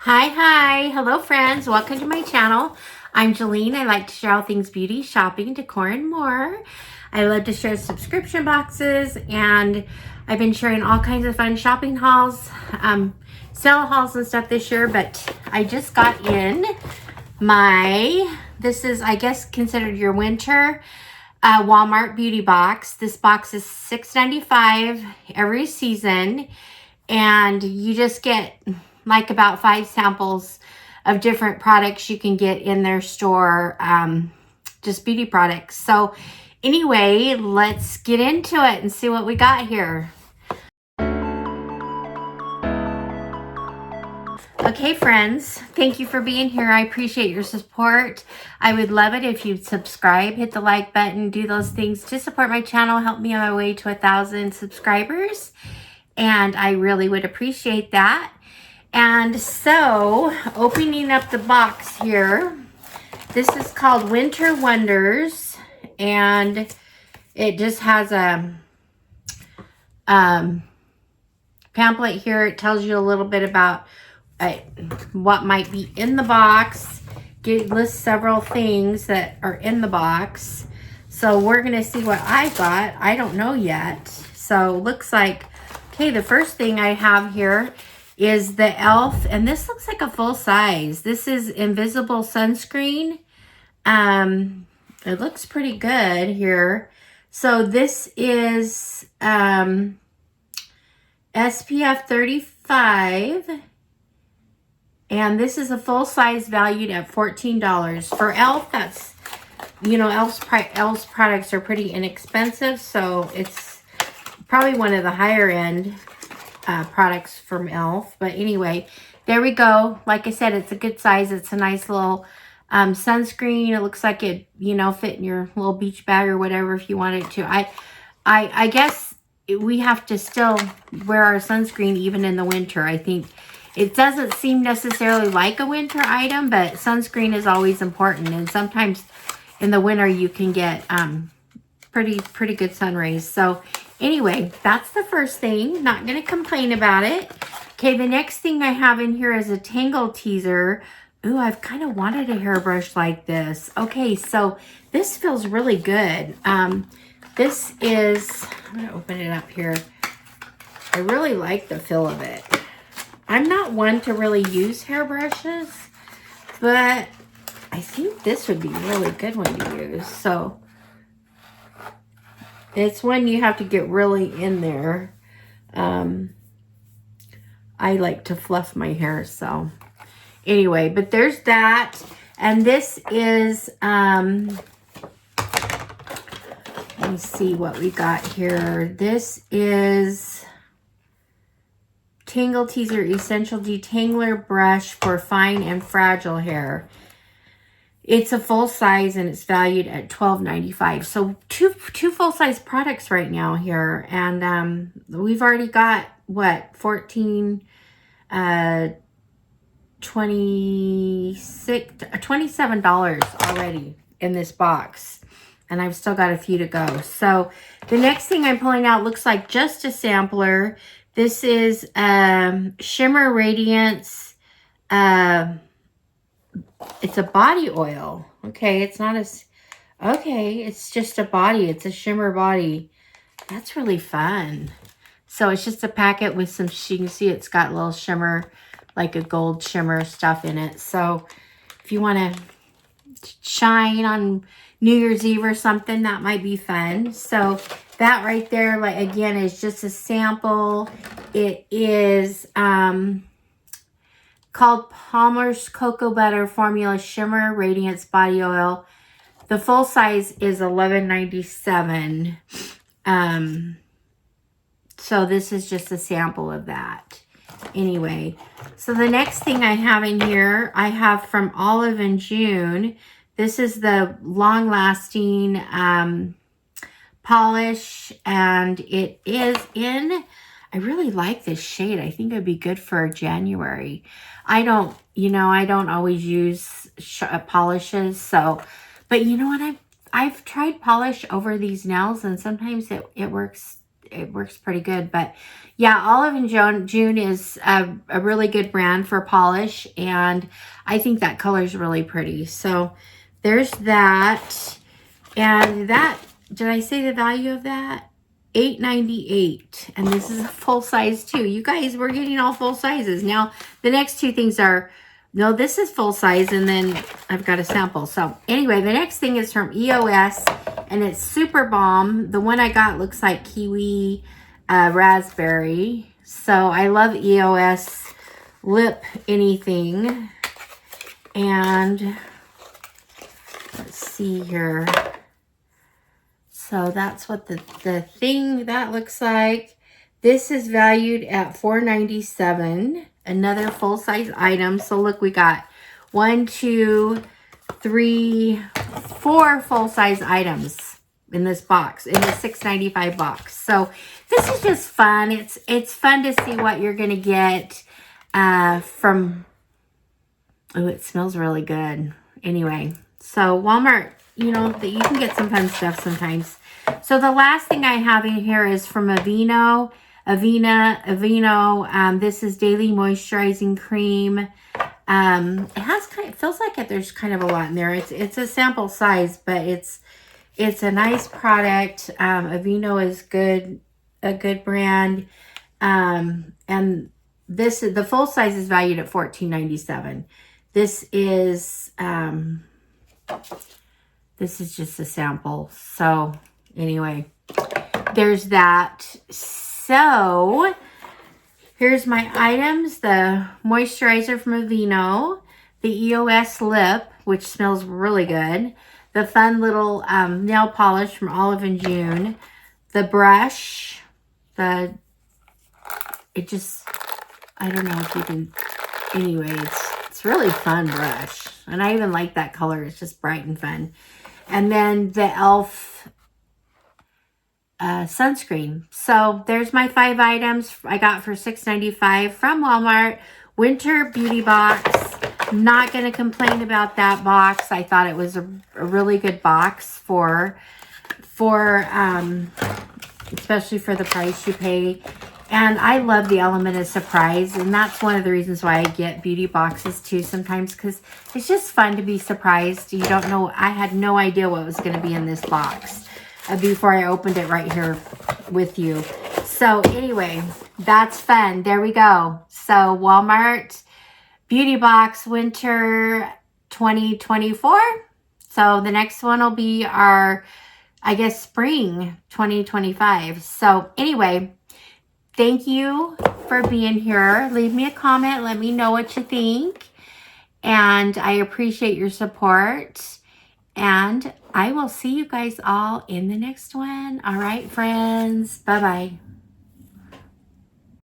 Hi, hello friends, welcome to my channel. I'm Jolene. I like to share all things beauty, shopping, decor, and more. I love to share subscription boxes, and I've been sharing all kinds of fun shopping hauls, sale hauls and stuff this year, but I just got in this is, I guess, considered your winter Walmart beauty box. This box is $6.95 every season, and you just get like about 5 samples of different products you can get in their store, just beauty products. So anyway, let's get into it and see what we got here. Okay, friends, thank you for being here. I appreciate your support. I would love it if you'd subscribe, hit the like button, do those things to support my channel, help me on my way to 1,000 subscribers. And I really would appreciate that. And so, opening up the box here, this is called Winter Wonders, and it just has a pamphlet here. It tells you a little bit about what might be in the box. It lists several things that are in the box. So we're going to see what I got. I don't know yet. So looks like, okay, the first thing I have here is the e.l.f. and this looks like a full size. This is invisible sunscreen. It looks pretty good here. So this is SPF 35, and this is a full size valued at $14. For e.l.f., that's, you know, e.l.f.'s products are pretty inexpensive, so it's probably one of the higher end products from e.l.f. But anyway, there we go. Like I said, it's a good size. It's a nice little sunscreen. It looks like it, you know, fit in your little beach bag or whatever if you wanted to. I guess we have to still wear our sunscreen even in the winter. I think it doesn't seem necessarily like a winter item, but sunscreen is always important. And sometimes in the winter you can get pretty good sun rays. So anyway, that's the first thing. Not going to complain about it. Okay, the next thing I have in here is a Tangle teaser. Ooh, I've kind of wanted a hairbrush like this. Okay, so this feels really good. This is, I'm going to open it up here. I really like the feel of it. I'm not one to really use hairbrushes, but I think this would be a really good one to use. So it's one you have to get really in there. I like to fluff my hair, so anyway, but there's that. And this is, let me see what we got here. This is Tangle Teaser Essential Detangler Brush for Fine and Fragile Hair. It's a full size and it's valued at $12.95. So two full size products right now here. And we've already got, what, $27 already in this box. And I've still got a few to go. So the next thing I'm pulling out looks like just a sampler. This is Shimmer Radiance. It's a body oil. Okay, it's not as... Okay, it's just a body. It's a shimmer body. That's really fun. So it's just a packet with some... You can see it's got a little shimmer, like a gold shimmer stuff in it. So if you want to shine on New Year's Eve or something, that might be fun. So that right there, like, again, is just a sample. It is called Palmer's Cocoa Butter Formula Shimmer Radiance Body Oil. The full size is $11.97. So this is just a sample of that. Anyway, so the next thing I have in here, I have from Olive and June. This is the long-lasting polish, and it is in... I really like this shade. I think it'd be good for January. I don't always use polishes, so, but you know what? I've tried polish over these nails, and sometimes it works it works pretty good. But yeah, Olive & June is a really good brand for polish, and I think that color is really pretty. So there's that. And that, did I say the value of that? $8.98, and this is a full size too. You guys, we're getting all full sizes. Now, the next two things are, no, this is full size, and then I've got a sample. So anyway, the next thing is from EOS, and it's Super Balm. The one I got looks like kiwi raspberry. So I love EOS lip anything. And let's see here. So that's what the thing that looks like. This is valued at $4.97. Another full-size item. So look, we got 1, 2, 3, 4 full-size items in this box, in the $6.95 box. So this is just fun. It's fun to see what you're gonna get from. Oh, it smells really good. Anyway, so Walmart, you know, you can get some fun stuff sometimes. So the last thing I have in here is from Aveeno. This is Daily Moisturizing Cream. It has it feels like there's kind of a lot in there. It's a sample size, but it's a nice product. Aveeno is a good brand. And this is the full size is valued at $14.97. This is just a sample. So anyway, there's that. So here's my items. The moisturizer from Aveeno, the EOS lip, which smells really good, the fun little nail polish from Olive & June, the brush, I don't know if you can, anyway, it's really fun brush. And I even like that color. It's just bright and fun. And then the e.l.f. Sunscreen. So there's my 5 items I got for $6.95 from Walmart. Wintwer Beauty Box. Not going to complain about that box. I thought it was a really good box for especially for the price you pay. And I love the element of surprise, and that's one of the reasons why I get beauty boxes too sometimes, because it's just fun to be surprised. You don't know, I had no idea what was going to be in this box before I opened it right here with you. So anyway, that's fun. There we go. So Walmart Beauty Box Winter 2024. So the next one will be our, I guess, Spring 2025. So anyway, thank you for being here. Leave me a comment. Let me know what you think. And I appreciate your support. And I will see you guys all in the next one. All right, friends. Bye-bye.